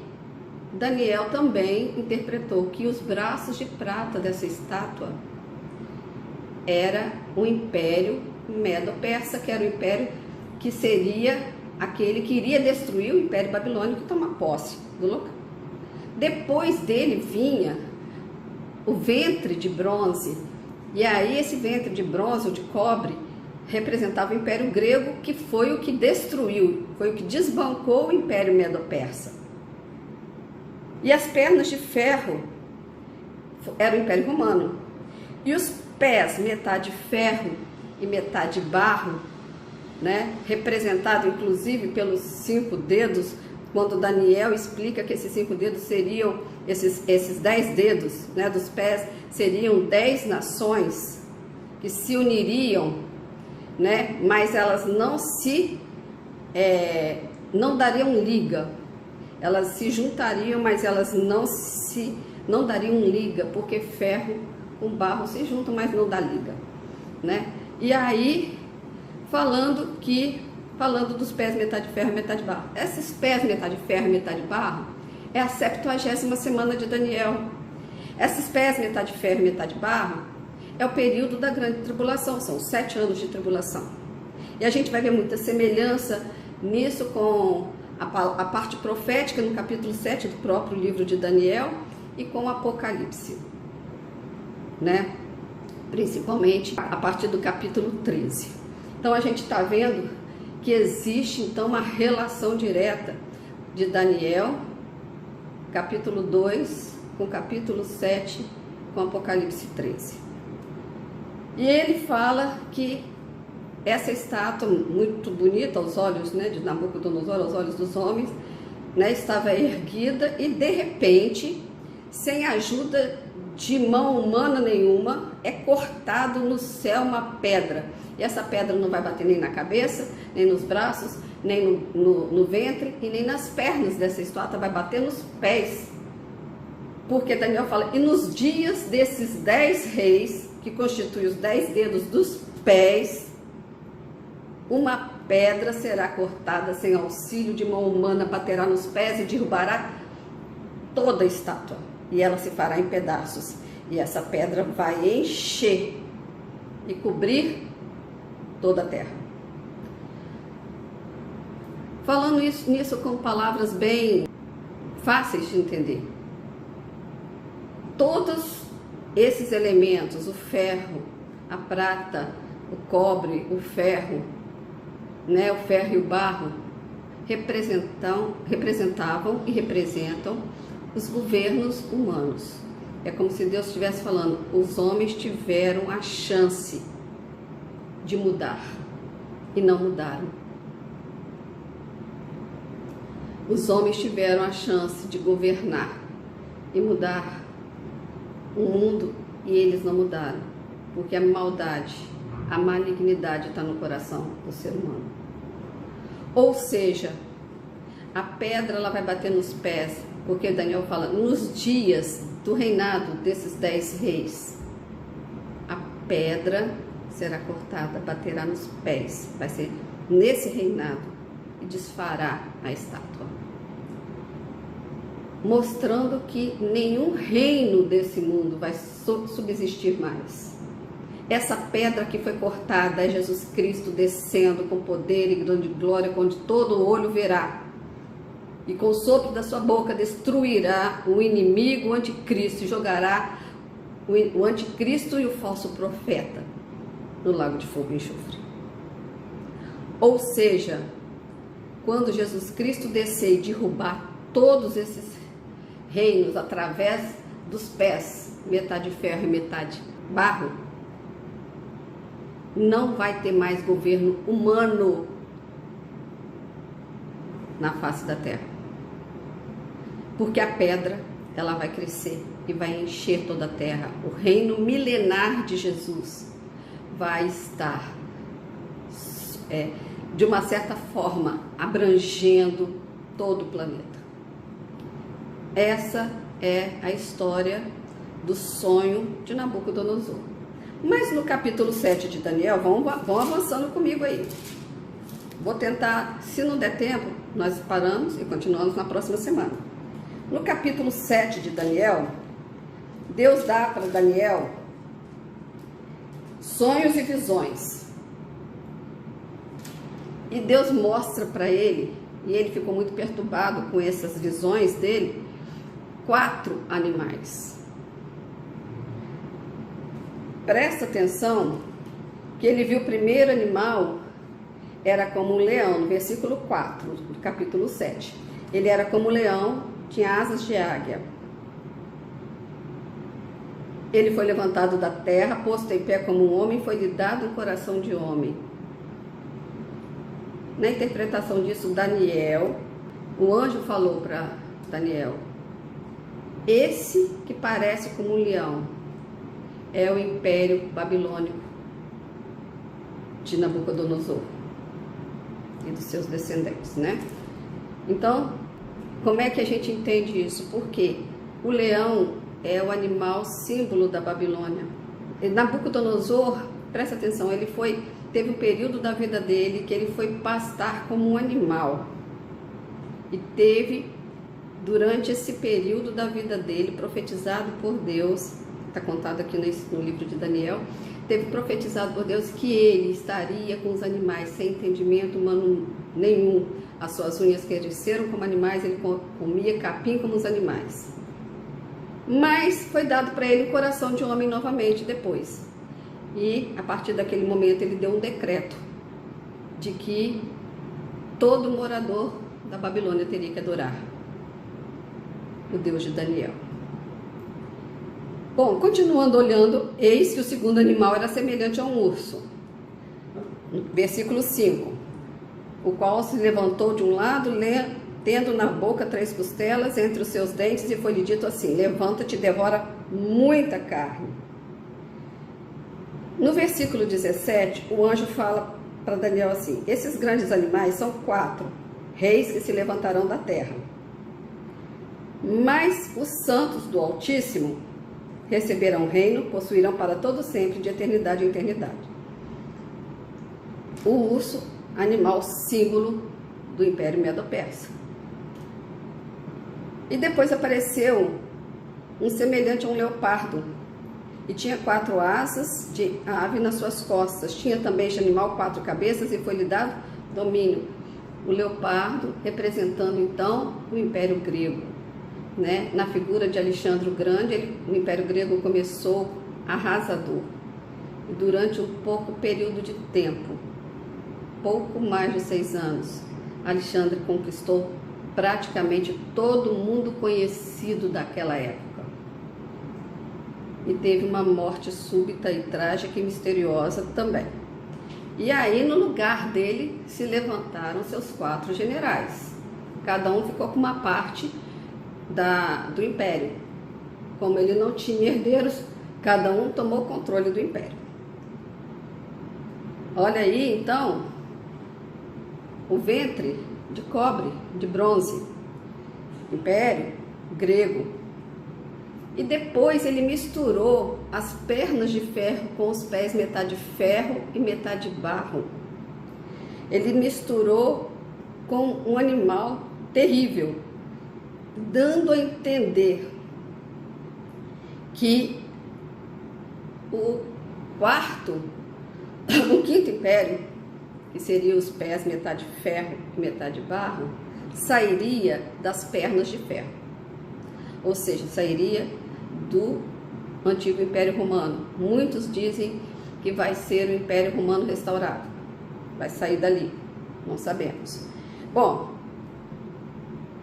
Daniel também interpretou que os braços de prata dessa estátua era o Império Medo-Persa, que era o império que seria aquele que iria destruir o Império Babilônico e tomar posse do local. Depois dele vinha o ventre de bronze, e aí esse ventre de bronze ou de cobre representava o Império Grego, que foi o que destruiu, foi o que desbancou o Império Medo-Persa. E as pernas de ferro era o Império Romano. E os pés, metade ferro e metade barro, né, representado inclusive pelos 5 dedos, quando Daniel explica que esses 5 dedos seriam, esses 10 dedos, né, dos pés, seriam 10 nações que se uniriam, né, mas elas não dariam liga, elas se juntariam, mas elas não dariam liga, porque ferro com barro se juntam, mas não dá liga, né? E aí, falando dos pés metade ferro e metade barro. Esses pés metade ferro e metade barro é a 70ª semana de Daniel. Esses pés metade ferro e metade barro é o período da grande tribulação, são 7 anos de tribulação. E a gente vai ver muita semelhança nisso com a parte profética no capítulo 7 do próprio livro de Daniel e com o Apocalipse, né? Principalmente a partir do capítulo 13. Então a gente está vendo que existe então uma relação direta de Daniel, capítulo 2, com capítulo 7, com Apocalipse 13. E ele fala que essa estátua, muito bonita aos olhos, né, de Nabucodonosor, aos olhos dos homens, né, estava erguida e de repente, sem ajuda de mão humana nenhuma, é cortado no céu uma pedra. E essa pedra não vai bater nem na cabeça, nem nos braços, nem no ventre e nem nas pernas dessa estátua, vai bater nos pés. Porque Daniel fala, e nos dias desses 10 reis, que constituem os 10 dedos dos pés, uma pedra será cortada sem auxílio de mão humana, baterá nos pés e derrubará toda a estátua. E ela se fará em pedaços. E essa pedra vai encher e cobrir toda a terra. Falando nisso com palavras bem fáceis de entender. Todos esses elementos, o ferro, a prata, o cobre, o ferro, né, o ferro e o barro, representavam e representam os governos humanos. É como se Deus estivesse falando, os homens tiveram a chance de mudar e não mudaram. Os homens tiveram a chance de governar e mudar o mundo e eles não mudaram, porque a maldade, a malignidade está no coração do ser humano. Ou seja, a pedra ela vai bater nos pés, porque Daniel fala, nos dias do reinado desses 10 reis, a pedra será cortada, baterá nos pés, vai ser nesse reinado e desfará a estátua, mostrando que nenhum reino desse mundo vai subsistir mais. Essa pedra que foi cortada é Jesus Cristo descendo com poder e grande glória, onde todo olho verá. E com o sopro da sua boca destruirá o inimigo, o anticristo, e jogará o anticristo e o falso profeta no lago de fogo e enxofre. Ou seja, quando Jesus Cristo descer e derrubar todos esses reinos através dos pés, metade ferro e metade barro, não vai ter mais governo humano na face da terra. Porque a pedra, ela vai crescer e vai encher toda a terra. O reino milenar de Jesus vai estar, de uma certa forma, abrangendo todo o planeta. Essa é a história do sonho de Nabucodonosor. Mas no capítulo 7 de Daniel, vão avançando comigo aí. Vou tentar, se não der tempo, nós paramos e continuamos na próxima semana. No capítulo 7 de Daniel, Deus dá para Daniel sonhos e visões. E Deus mostra para ele, e ele ficou muito perturbado com essas visões dele, 4 animais. Presta atenção que ele viu o primeiro animal, era como um leão, no versículo 4 do capítulo 7. Ele era como um leão, tinha asas de águia. Ele foi levantado da terra, posto em pé como um homem, foi-lhe dado um coração de homem. Na interpretação disso, Daniel, o anjo falou para Daniel, esse que parece como um leão é o império babilônico de Nabucodonosor e dos seus descendentes, né? Então, como é que a gente entende isso? Porque o leão é o animal símbolo da Babilônia. E Nabucodonosor, presta atenção, teve um período da vida dele que ele foi pastar como um animal. E teve, durante esse período da vida dele, profetizado por Deus, está contado aqui no livro de Daniel, teve profetizado por Deus que ele estaria com os animais, sem entendimento humano nenhum. As suas unhas cresceram como animais, ele comia capim como os animais. Mas foi dado para ele o coração de homem novamente depois. E a partir daquele momento ele deu um decreto de que todo morador da Babilônia teria que adorar o Deus de Daniel. Bom, continuando olhando, eis que o segundo animal era semelhante a um urso. Versículo 5. O qual se levantou de um lado, tendo na boca 3 costelas entre os seus dentes, e foi-lhe dito assim, levanta-te e devora muita carne. No versículo 17, o anjo fala para Daniel assim, esses grandes animais são 4 reis que se levantarão da terra. Mas os santos do Altíssimo receberão o reino, possuirão para todo sempre, de eternidade em eternidade. O urso, animal símbolo do Império Medo-Persa. E depois apareceu um semelhante a um leopardo, e tinha 4 asas de ave nas suas costas. Tinha também este animal 4 cabeças, e foi-lhe dado domínio. O leopardo representando então o Império Grego, né? Na figura de Alexandre o Grande, o Império Grego começou arrasador. E durante um pouco período de tempo, pouco mais de 6 anos, Alexandre conquistou praticamente todo o mundo conhecido daquela época. E teve uma morte súbita e trágica e misteriosa também. E aí, no lugar dele, se levantaram seus 4 generais. Cada um ficou com uma parte do império. Como ele não tinha herdeiros, cada um tomou controle do império. Olha aí, então, o ventre de cobre, de bronze, império, grego. E depois ele misturou as pernas de ferro com os pés, metade ferro e metade barro. Ele misturou com um animal terrível, dando a entender que o quinto império, que seria os pés, metade ferro e metade barro, sairia das pernas de ferro, ou seja, sairia do antigo Império Romano. Muitos dizem que vai ser o Império Romano restaurado, vai sair dali, não sabemos. Bom,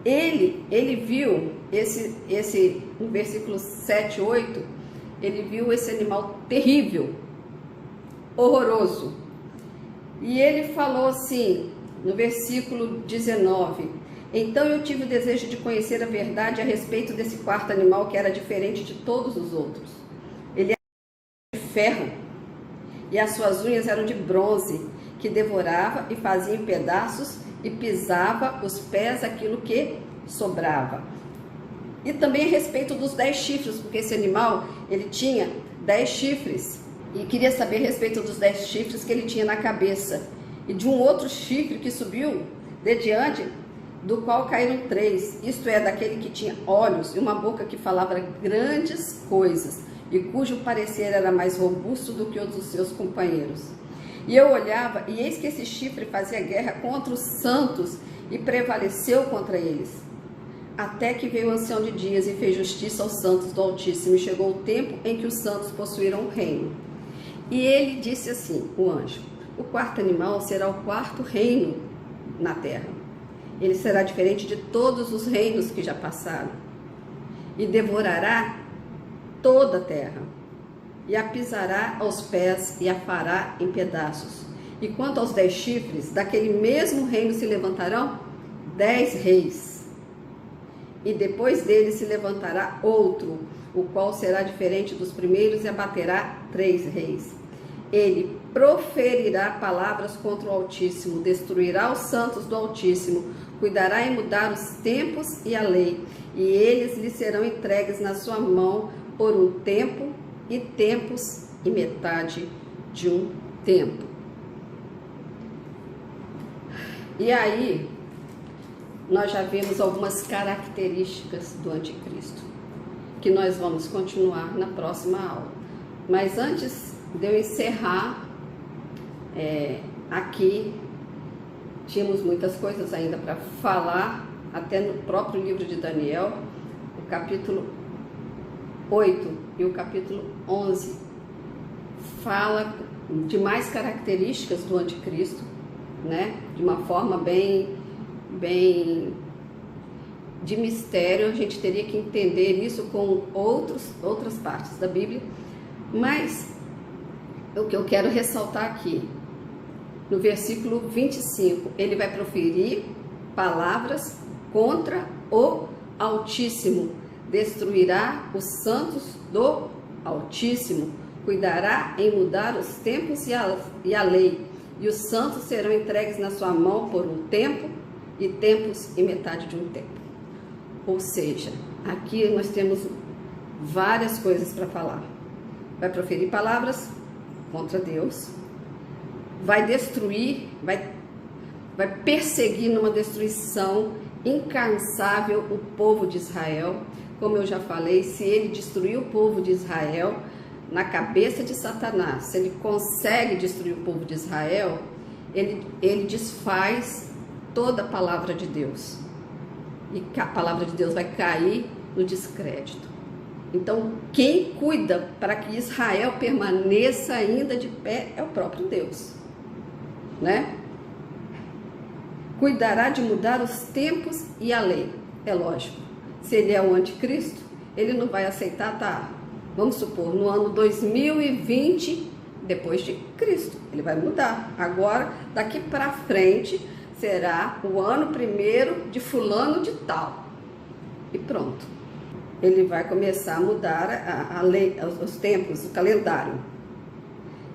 ele viu no versículo 7, 8, ele viu esse animal terrível, horroroso. E ele falou assim, no versículo 19: então eu tive o desejo de conhecer a verdade a respeito desse quarto animal, que era diferente de todos os outros. Ele era de ferro, e as suas unhas eram de bronze, que devorava e fazia em pedaços e pisava os pés aquilo que sobrava. E também a respeito dos 10 chifres, porque esse animal, ele tinha 10 chifres, e queria saber a respeito dos 10 chifres que ele tinha na cabeça, e de um outro chifre que subiu de diante, do qual caíram 3, isto é, daquele que tinha olhos e uma boca que falava grandes coisas, e cujo parecer era mais robusto do que o dos seus companheiros. E eu olhava, e eis que esse chifre fazia guerra contra os santos, e prevaleceu contra eles. Até que veio o ancião de dias e fez justiça aos santos do Altíssimo, e chegou o tempo em que os santos possuíram o reino. E ele disse assim, o anjo: o quarto animal será o quarto reino na terra. Ele será diferente de todos os reinos que já passaram, e devorará toda a terra, e a pisará aos pés, e a fará em pedaços. E quanto aos 10 chifres, daquele mesmo reino se levantarão 10 reis, e depois dele se levantará outro, o qual será diferente dos primeiros, e abaterá 3 reis. Ele proferirá palavras contra o Altíssimo, destruirá os santos do Altíssimo, cuidará em mudar os tempos e a lei, e eles lhe serão entregues na sua mão por um tempo, e tempos, e metade de um tempo. E aí, nós já vimos algumas características do anticristo, que nós vamos continuar na próxima aula. Mas antes de eu encerrar, aqui tínhamos muitas coisas ainda para falar, até no próprio livro de Daniel, o capítulo 8 e o capítulo 11, fala de mais características do anticristo, né? De uma forma bem de mistério. A gente teria que entender isso com outras partes da Bíblia, mas o que eu quero ressaltar aqui, no versículo 25, ele vai proferir palavras contra o Altíssimo, destruirá os santos do Altíssimo, cuidará em mudar os tempos e a lei, e os santos serão entregues na sua mão por um tempo, e tempos e metade de um tempo. Ou seja, aqui nós temos várias coisas para falar. Vai proferir palavras contra Deus, vai destruir, vai perseguir numa destruição incansável o povo de Israel. Como eu já falei, se ele destruir o povo de Israel, na cabeça de Satanás, se ele consegue destruir o povo de Israel, ele desfaz toda a palavra de Deus, e a palavra de Deus vai cair no descrédito. Então, quem cuida para que Israel permaneça ainda de pé é o próprio Deus, né? Cuidará de mudar os tempos e a lei. É lógico, se ele é o anticristo, ele não vai aceitar, tá? Vamos supor, no ano 2020, depois de Cristo, ele vai mudar. Agora, daqui para frente, será o ano primeiro de fulano de tal. E pronto. Ele vai começar a mudar a lei, os tempos, o calendário.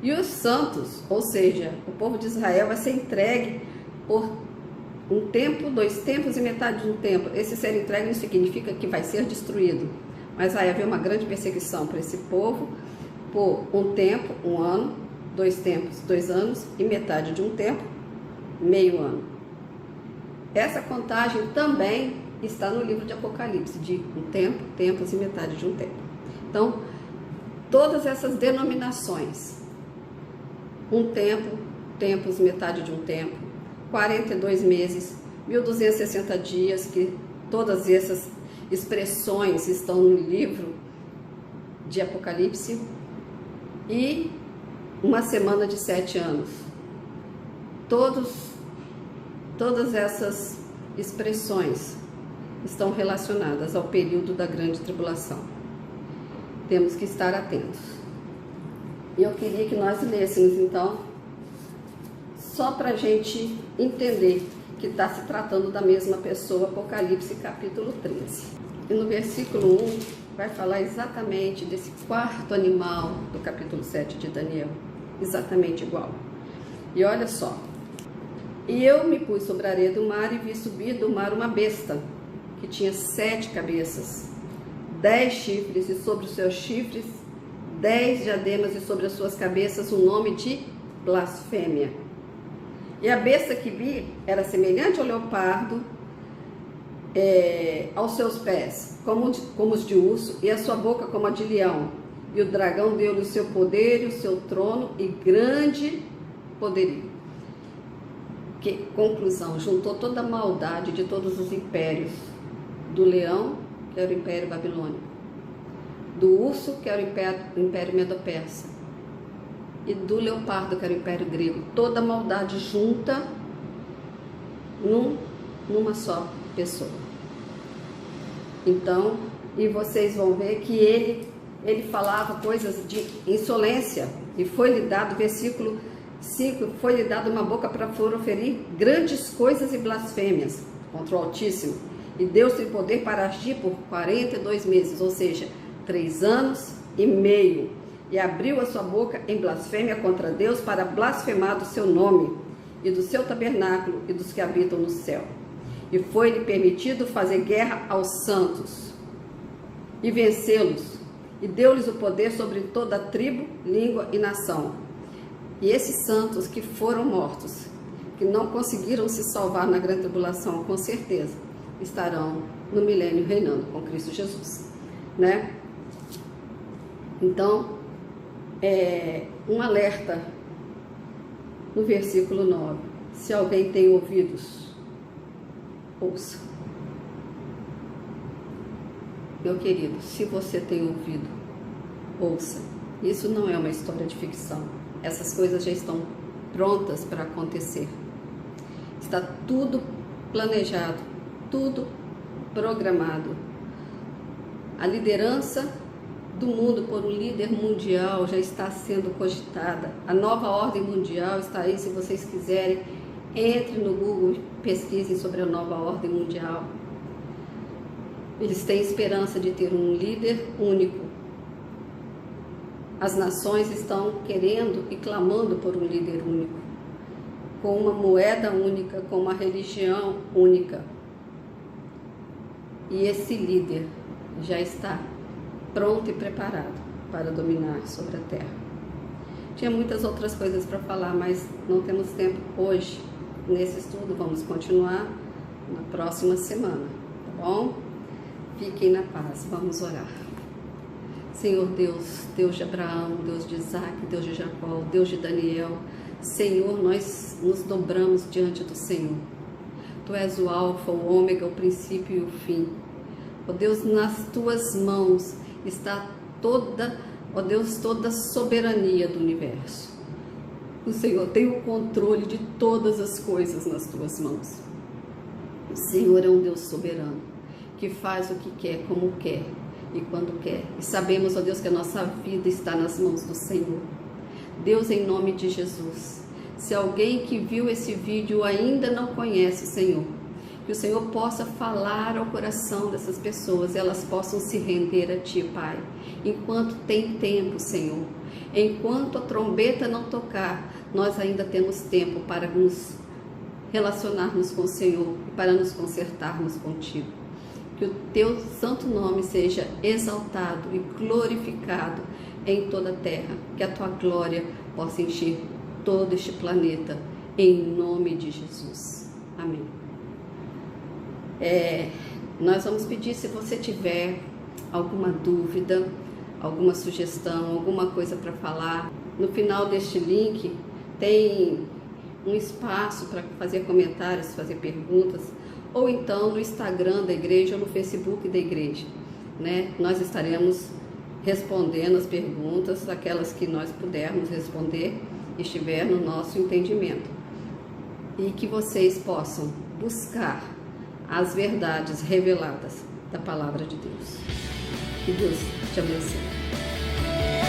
E os santos, ou seja, o povo de Israel vai ser entregue por um tempo, 2 tempos e metade de um tempo. Esse ser entregue não significa que vai ser destruído, mas vai haver uma grande perseguição para esse povo por um tempo, 1 ano, 2 tempos, 2 anos e metade de um tempo, meio ano. Essa contagem também está no livro de Apocalipse, de um tempo, tempos e metade de um tempo. Então, todas essas denominações, um tempo, tempos, metade de um tempo, 42 meses, 1260 dias, que todas essas expressões estão no livro de Apocalipse, e uma semana de 7 anos. Todas essas expressões estão relacionadas ao período da grande tribulação. Temos que estar atentos. E eu queria que nós lêssemos, então, só para a gente entender que está se tratando da mesma pessoa, Apocalipse capítulo 13. E no versículo 1 vai falar exatamente desse 4º animal do capítulo 7 de Daniel, exatamente igual. E olha só: e eu me pus sobre a areia do mar e vi subir do mar uma besta, que tinha 7 cabeças, 10 chifres, e sobre os seus chifres 10 diademas, e sobre as suas cabeças o nome de blasfêmia. E a besta que vi era semelhante ao leopardo, aos seus pés, como os de urso, e a sua boca como a de leão. E o dragão deu-lhe o seu poder e o seu trono e grande poderio. Que conclusão, juntou toda a maldade de todos os impérios, do leão, que era o império babilônico, do urso, que era o império medo-persa, e do leopardo, que era o império grego. Toda a maldade junta numa só pessoa. Então, e vocês vão ver que ele falava coisas de insolência, e foi-lhe dado, versículo 5, foi-lhe dado uma boca para proferir grandes coisas e blasfêmias contra o Altíssimo, e deu-se poder para agir por 42 meses, ou seja, 3 anos e meio, e abriu a sua boca em blasfêmia contra Deus, para blasfemar do seu nome e do seu tabernáculo e dos que habitam no céu. E foi-lhe permitido fazer guerra aos santos e vencê-los, e deu-lhes o poder sobre toda a tribo, língua e nação. E esses santos que foram mortos, que não conseguiram se salvar na grande tribulação, com certeza estarão no milênio reinando com Cristo Jesus, né? Então, um alerta no versículo 9: se alguém tem ouvidos, ouça. Meu querido, se você tem ouvido, ouça. Isso não é uma história de ficção. Essas coisas já estão prontas para acontecer. Está tudo planejado, tudo programado. A liderança do mundo por um líder mundial já está sendo cogitada. A nova ordem mundial está aí, se vocês quiserem, entre no Google e pesquisem sobre a nova ordem mundial. Eles têm esperança de ter um líder único. As nações estão querendo e clamando por um líder único, com uma moeda única, com uma religião única. E esse líder já está pronto e preparado para dominar sobre a terra. Tinha muitas outras coisas para falar, mas não temos tempo hoje nesse estudo. Vamos continuar na próxima semana, tá bom? Fiquem na paz, vamos orar. Senhor Deus, Deus de Abraão, Deus de Isaac, Deus de Jacó, Deus de Daniel, Senhor, nós nos dobramos diante do Senhor. Tu és o alfa, o ômega, o princípio e o fim. Ó Deus, nas tuas mãos está toda, ó Deus, toda a soberania do universo. O Senhor tem o controle de todas as coisas nas tuas mãos. O Senhor é um Deus soberano, que faz o que quer, como quer e quando quer. E sabemos, ó Deus, que a nossa vida está nas mãos do Senhor. Deus, em nome de Jesus, se alguém que viu esse vídeo ainda não conhece o Senhor, que o Senhor possa falar ao coração dessas pessoas, elas possam se render a Ti, Pai, enquanto tem tempo, Senhor. Enquanto a trombeta não tocar, nós ainda temos tempo para nos relacionarmos com o Senhor e para nos consertarmos contigo. Que o teu santo nome seja exaltado e glorificado em toda a terra, que a tua glória possa encher todo este planeta, em nome de Jesus. Amém. Nós vamos pedir, se você tiver alguma dúvida, alguma sugestão, alguma coisa para falar, no final deste link tem um espaço para fazer comentários, fazer perguntas, ou então no Instagram da igreja ou no Facebook da igreja, né? Nós estaremos respondendo as perguntas, aquelas que nós pudermos responder, estiver no nosso entendimento. E que vocês possam buscar as verdades reveladas da palavra de Deus. Que Deus te abençoe.